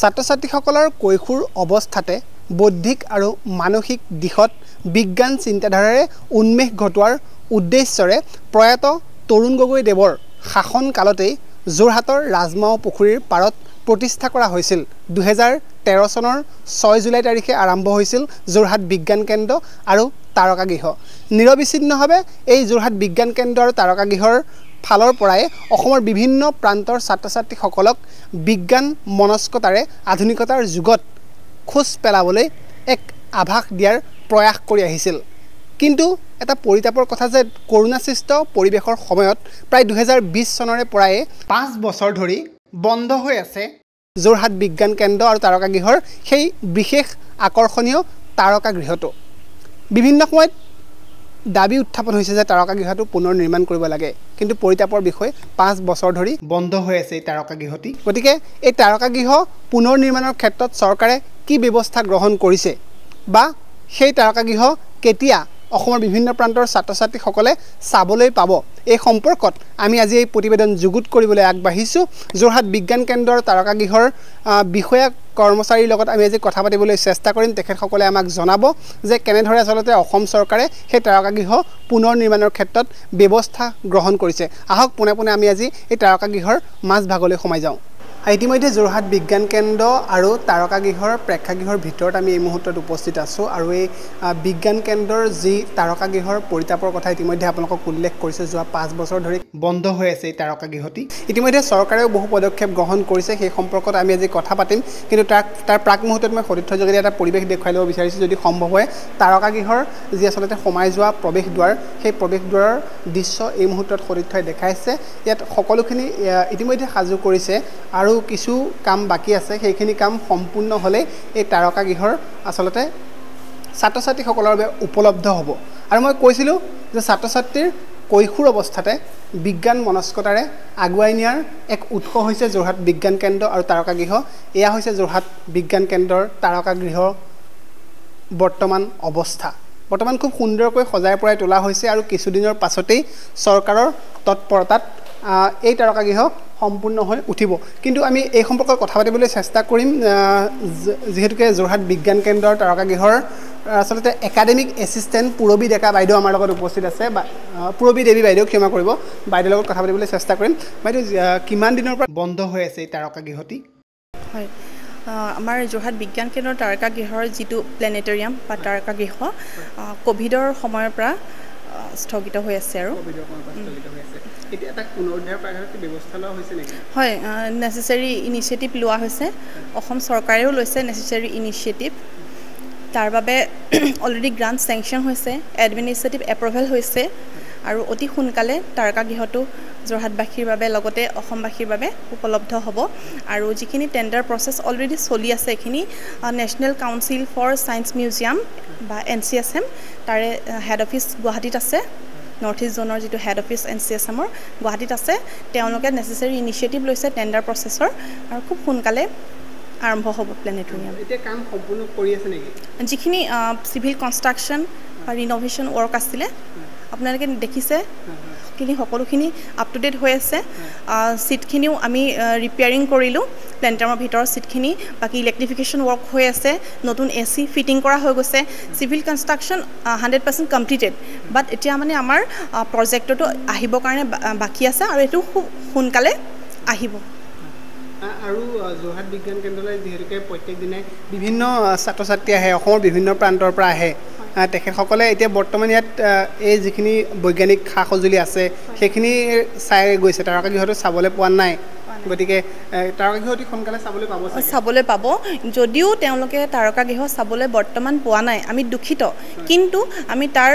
ছাত্ৰ ছাত্ৰীসকলৰ কৈশোৰ অৱস্থাতে বৌদ্ধিক আৰু মানসিক দিশত বিজ্ঞান চিন্তাধাৰাৰে উন্মেষ ঘটোৱাৰ উদ্দেশ্যৰে প্ৰয়াত তৰুণ গগৈ দেৱৰ শাসন কালতেই যোৰহাটৰ ৰাজমাও পুখুৰীৰ পাৰত প্ৰতিষ্ঠা কৰা হৈছিল 2013 চনৰ 6 জুলাই তাৰিখে আৰম্ভ হৈছিল যোৰহাট বিজ্ঞান কেন্দ্ৰ আৰু তাৰকাগৃহ নিৰবিচ্ছিন্নভাৱে এই যোৰহাট বিজ্ঞান কেন্দ্ৰ আৰু তাৰকাগৃহৰ ফালৰ পৰাই অসমৰ বিভিন্ন প্ৰান্তৰ ছাত্ৰ ছাত্ৰীসকলক বিজ্ঞান মনস্কতাৰে আধুনিকতাৰ যুগত খোজ পেলাবলৈ এক আভাস দিয়াৰ প্ৰয়াস কৰি আহিছিল কিন্তু এটা পৰিতাপৰ কথা যে কৰোনাসৃষ্ট পৰিবেশৰ সময়ত প্ৰায় 2020 চনৰে পৰাই 5 বছৰ ধৰি বন্ধ হৈ আছে যোৰহাট বিজ্ঞান কেন্দ্ৰ আৰু তাৰকাগৃহৰ সেই বিশেষ আকৰ্ষণীয় তাৰকাগৃহটো বিভিন্ন সময়ত দাবী উত্থাপন হৈছে যে তাৰকাগৃহটো পুনৰ নিৰ্মাণ কৰিব লাগে কিন্তু পৰিতাপৰ বিষয় 5 বছৰ ধৰি বন্ধ হৈ আছে এই তাৰকাগৃহটি গতিকে এই তাৰকাগৃহ পুনৰ নিৰ্মাণৰ ক্ষেত্ৰত চৰকাৰে কি ব্যৱস্থা গ্ৰহণ কৰিছে বা সেই তাৰকাগৃহ কেতিয়া অসমৰ বিভিন্ন প্ৰান্তৰ ছাত্ৰ ছাত্ৰীসকলে চাবলৈ পাব এই সম্পৰ্কত আমি আজি এই প্ৰতিবেদন যুগুত কৰিবলৈ আগবাঢ়িছোঁ যোৰহাট বিজ্ঞান কেন্দ্ৰৰ তাৰকাগৃহৰ বিষয়া কৰ্মচাৰীৰ লগত আমি আজি কথা পাতিবলৈ চেষ্টা কৰিম তেখেতসকলে আমাক জনাব যে কেনেধৰণে আচলতে অসম চৰকাৰে সেই তাৰকাগৃহ পুনৰ নিৰ্মাণৰ ক্ষেত্ৰত ব্যৱস্থা গ্ৰহণ কৰিছে আহক পোনে পোনে আমি আজি এই তাৰকাগৃহৰ মাজভাগলৈ সোমাই যাওঁ ইতিমধ্যে যোৰহাট বিজ্ঞান কেন্দ্ৰ আৰু তাৰকাগৃহৰ প্ৰেক্ষাগৃহৰ ভিতৰত আমি এই মুহূৰ্তত উপস্থিত আছোঁ আৰু এই বিজ্ঞান কেন্দ্ৰৰ যি তাৰকাগৃহৰ পৰিতাপৰ কথা ইতিমধ্যে আপোনালোকক উল্লেখ কৰিছে যোৱা 5 বছৰ ধৰি বন্ধ হৈ আছে এই তাৰকাগৃহটি ইতিমধ্যে চৰকাৰেও বহু পদক্ষেপ গ্ৰহণ কৰিছে সেই সম্পৰ্কত আমি আজি কথা পাতিম কিন্তু তাৰ প্ৰাক মুহূৰ্তত মই সতীৰ্থৰ যোগেদি এটা পৰিৱেশ দেখুৱাই ল'ব বিচাৰিছোঁ যদি সম্ভৱ হয় তাৰকাগৃহৰ যি আচলতে সোমাই যোৱা প্ৰৱেশ দুৱাৰ সেই প্ৰৱেশ দুৱাৰৰ দৃশ্য এই মুহূৰ্তত সতীৰ্থই দেখাইছে ইয়াত সকলোখিনি ইতিমধ্যে সাজু কৰিছে আৰু কিছু কাম বাকি আছে সেইখিনি কাম সম্পূৰ্ণ হ'লে এই তাৰকাগৃহৰ আচলতে ছাত্ৰ ছাত্ৰীসকলৰ বাবে উপলব্ধ হ'ব আৰু মই কৈছিলোঁ যে ছাত্ৰ ছাত্ৰীৰ কৈশোৰ অৱস্থাতে বিজ্ঞান মনস্কতাৰে আগুৱাই নিয়াৰ এক উৎস হৈছে যোৰহাট বিজ্ঞান কেন্দ্ৰ আৰু তাৰকাগৃহ এয়া হৈছে যোৰহাট বিজ্ঞান কেন্দ্ৰৰ তাৰকাগৃহ বৰ্তমান অৱস্থা বৰ্তমান খুব সুন্দৰকৈ সজাই পৰাই তোলা হৈছে আৰু কিছুদিনৰ পাছতেই চৰকাৰৰ তৎপৰতাত এই তাৰকাগৃহ সম্পূৰ্ণ হৈ উঠিব কিন্তু আমি এই সম্পৰ্কত কথা পাতিবলৈ চেষ্টা কৰিম যেহেতুকে যোৰহাট বিজ্ঞান কেন্দ্ৰৰ তাৰকাগৃহৰ আচলতে একাডেমিক এছিষ্টেণ্ট পুৰবী ডেকা বাইদেউ আমাৰ লগত উপস্থিত আছে পুৰবী দেৱী বাইদেউ ক্ষমা কৰিব বাইদেউৰ লগত কথা পাতিবলৈ চেষ্টা কৰিম বাইদেউ কিমান দিনৰ পৰা বন্ধ হৈ আছে এই তাৰকাগৃহটি হয় আমাৰ যোৰহাট বিজ্ঞান কেন্দ্ৰৰ তাৰকাগৃহৰ যিটো প্লেনেটৰিয়াম বা তাৰকাগৃহ কোভিডৰ সময়ৰ পৰা স্থগিত হৈ আছে আৰু হয় নেচেচাৰী ইনিচিয়েটিভ লোৱা হৈছে অসম চৰকাৰেও লৈছে নেচেচাৰী ইনিচিয়েটিভ তাৰ বাবে অলৰেডি গ্ৰাণ্ট চেংচন হৈছে এডমিনিষ্ট্ৰেটিভ এপ্ৰুভেল হৈছে আৰু অতি সোনকালে তাৰকাগৃহটো যোৰহাটবাসীৰ বাবে লগতে অসমবাসীৰ বাবে উপলব্ধ হ'ব আৰু যিখিনি টেণ্ডাৰ প্ৰচেছ অলৰেডি চলি আছে এইখিনি national council for science museum বা NCSM তাৰে হেড অফিচ গুৱাহাটীত আছে নৰ্থ ইষ্ট জোনৰ যিটো হেড অফিচ NCSMৰ গুৱাহাটীত আছে তেওঁলোকে নেচেচাৰী ইনিচিয়েটিভ লৈছে টেণ্ডাৰ প্ৰচেছৰ আৰু খুব সোনকালে আৰম্ভ হ'ব প্লেনেটৰিয়াম এতিয়া কাম সম্পূৰ্ণ কৰি আছে নেকি যিখিনি চিভিল কনষ্ট্ৰাকশ্যন বা ৰিন'ভেশ্যন ৱৰ্ক আছিলে আপোনালোকে দেখিছে খিনি সকলোখিনি আপ টু ডেট হৈ আছে সিটখিনিও আমি ৰিপেয়াৰিং কৰিলোঁ প্লেনেটৰিয়ামৰ ভিতৰৰ সিটখিনি বাকি ইলেক্ট্ৰিফিকেশ্যন ৱৰ্ক হৈ আছে নতুন AC ফিটিং কৰা হৈ গৈছে চিভিল কনষ্ট্ৰাকশ্যন 100% কমপ্লিটেড বাট এতিয়া মানে আমাৰ প্ৰজেক্টটো আহিবৰ কাৰণে বাকি আছে আৰু এইটো খুব সোনকালে আহিব আৰু যোৰহাট বিজ্ঞান কেন্দ্ৰলৈ যিহেতুকে প্ৰত্যেক দিনে বিভিন্ন ছাত্ৰ ছাত্ৰী আহে অসমৰ বিভিন্ন প্ৰান্তৰ পৰা আহে তেখেতসকলে এতিয়া বৰ্তমান ইয়াত এই যিখিনি বৈজ্ঞানিক সা সঁজুলি আছে সেইখিনি চাই গৈছে তাৰকাগৃহটো চাবলৈ পোৱা নাই গতিকে তাৰকাগৃহ অতি সোনকালে চাবলৈ পাব যদিও তেওঁলোকে তাৰকাগৃহ চাবলৈ বৰ্তমান পোৱা নাই আমি দুখিত কিন্তু আমি তাৰ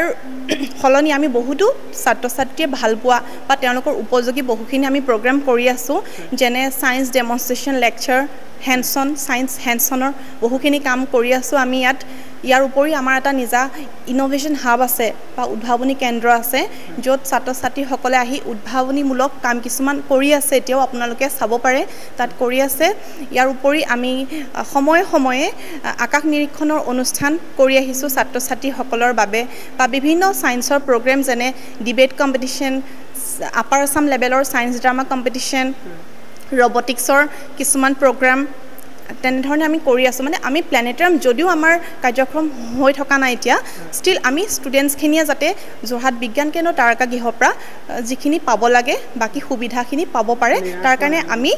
সলনি আমি বহুতো ছাত্ৰ ছাত্ৰীয়ে ভাল পোৱা বা তেওঁলোকৰ উপযোগী বহুখিনি আমি প্ৰগ্ৰাম কৰি আছোঁ যেনে ছায়েন্স ডেমনষ্ট্ৰেশ্যন লেকচাৰ হেণ্ডছন ছায়েন্স হেণ্ডছনৰ বহুখিনি কাম কৰি আছোঁ আমি ইয়াৰ উপৰি আমাৰ এটা নিজা ইনোভেশ্যন হাব আছে বা উদ্ভাৱনী কেন্দ্ৰ আছে য'ত ছাত্ৰ ছাত্ৰীসকলে আহি উদ্ভাৱনীমূলক কাম কিছুমান কৰি আছে এতিয়াও আপোনালোকে চাব পাৰে তাত কৰি আছে ইয়াৰ উপৰি আমি সময়ে সময়ে আকাশ নিৰীক্ষণৰ অনুষ্ঠান কৰি আহিছোঁ ছাত্ৰ ছাত্ৰীসকলৰ বাবে বা বিভিন্ন ছায়েন্সৰ প্ৰগ্ৰেম যেনে ডিবেট কম্পিটিশ্যন আপাৰ আছাম লেভেলৰ ছায়েন্স ড্ৰামা কম্পিটিশ্যন ৰবটিক্সৰ কিছুমান প্ৰগ্ৰাম তেনেধৰণে আমি কৰি আছোঁ মানে আমি প্লেনেটৰিয়াম যদিও আমাৰ কাৰ্যক্ৰম হৈ থকা নাই এতিয়া ষ্টিল আমি ষ্টুডেণ্টছখিনিয়ে যাতে যোৰহাট বিজ্ঞান কেন্দ্ৰ তাৰকা গৃহৰ পৰা যিখিনি পাব লাগে বাকী সুবিধাখিনি পাব পাৰে তাৰ কাৰণে আমি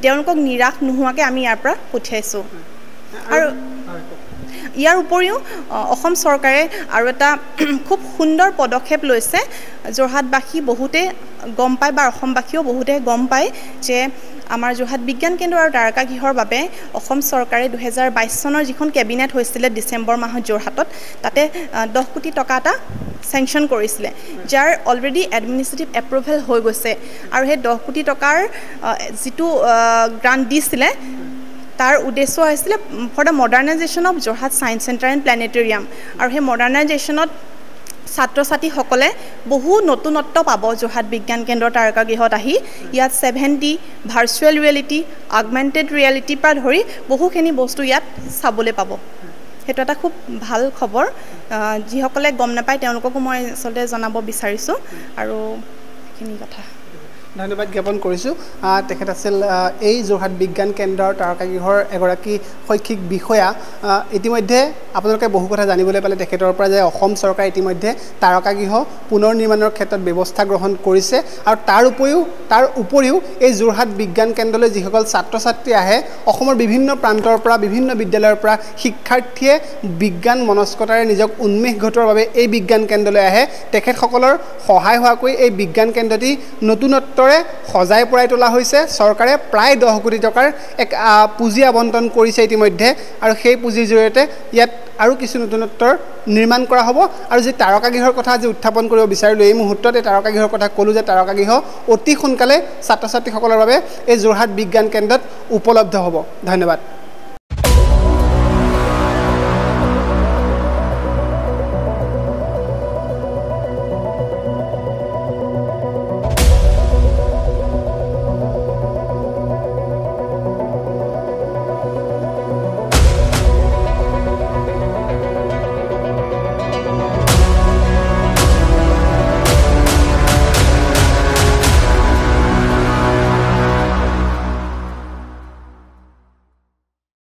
তেওঁলোকক নিৰাশ নোহোৱাকৈ আমি ইয়াৰ পৰা পঠিয়াইছোঁ আৰু ইয়াৰ উপৰিও অসম চৰকাৰে আৰু এটা খুব সুন্দৰ পদক্ষেপ লৈছে যোৰহাটবাসী বহুতে গম পায় বা অসমবাসীও বহুতে গম পায় যে আমাৰ যোৰহাট বিজ্ঞান কেন্দ্ৰ আৰু তাৰকা গৃহৰ বাবে অসম চৰকাৰে 2022 চনৰ যিখন কেবিনেট হৈছিলে ডিচেম্বৰ মাহত যোৰহাটত তাতে 10 কোটি টকা এটা চেংচন কৰিছিলে যাৰ অলৰেডি এডমিনিষ্ট্ৰেটিভ এপ্ৰুভেল হৈ গৈছে আৰু সেই 10 কোটি টকাৰ যিটো গ্ৰাণ্ট দিছিলে তাৰ উদ্দেশ্য হৈছিলে for the modernization of Jorhat Science Centre and Planetarium আৰু সেই মডাৰ্ণাইজেশ্যনত ছাত্ৰ ছাত্ৰীসকলে বহু নতুনত্ব পাব যোৰহাট বিজ্ঞান কেন্দ্ৰৰ তাৰকা গৃহত আহি ইয়াত 7D ভাৰ্চুৱেল ৰিয়েলিটি আগমেণ্টেড ৰিয়েলিটিৰ পৰা ধৰি বহুখিনি বস্তু ইয়াত চাবলৈ পাব সেইটো এটা খুব ভাল খবৰ যিসকলে গম নাপায় তেওঁলোককো মই আচলতে জনাব বিচাৰিছোঁ আৰু এইখিনি কথা ধন্যবাদ জ্ঞাপন কৰিছোঁ তেখেত আছিল এই যোৰহাট বিজ্ঞান কেন্দ্ৰৰ তাৰকা গৃহৰ এগৰাকী শৈক্ষিক বিষয়া ইতিমধ্যে আপোনালোকে বহু কথা জানিবলৈ পালে তেখেতৰ পৰা যে অসম চৰকাৰে ইতিমধ্যে তাৰকা গৃহ পুনৰ নিৰ্মাণৰ ক্ষেত্ৰত ব্যৱস্থা গ্ৰহণ কৰিছে আৰু তাৰ উপৰিও এই যোৰহাট বিজ্ঞান কেন্দ্ৰলৈ যিসকল ছাত্ৰ ছাত্ৰী আহে অসমৰ বিভিন্ন প্ৰান্তৰ পৰা বিভিন্ন বিদ্যালয়ৰ পৰা শিক্ষাৰ্থীয়ে বিজ্ঞান মনস্কতাৰে নিজক উন্মেষ ঘটোৱাৰ বাবে এই বিজ্ঞান কেন্দ্ৰলৈ আহে তেখেতসকলৰ সহায় হোৱাকৈ এই বিজ্ঞান কেন্দ্ৰটি নতুনত্ব সজাই পৰাই তোলা হৈছে চৰকাৰে প্ৰায় 10 কোটি টকাৰ এক পুঁজি আবণ্টন কৰিছে ইতিমধ্যে আৰু সেই পুঁজিৰ জৰিয়তে ইয়াত আৰু কিছু নতুনত্বৰ নিৰ্মাণ কৰা হ'ব আৰু যে তাৰকা গৃহৰ কথা আজি উত্থাপন কৰিব বিচাৰিলোঁ এই মুহূৰ্তত এই তাৰকা গৃহৰ কথা ক'লোঁ যে তাৰকা গৃহ অতি সোনকালে ছাত্ৰ ছাত্ৰীসকলৰ বাবে এই যোৰহাট বিজ্ঞান কেন্দ্ৰত উপলব্ধ হ'ব ধন্যবাদ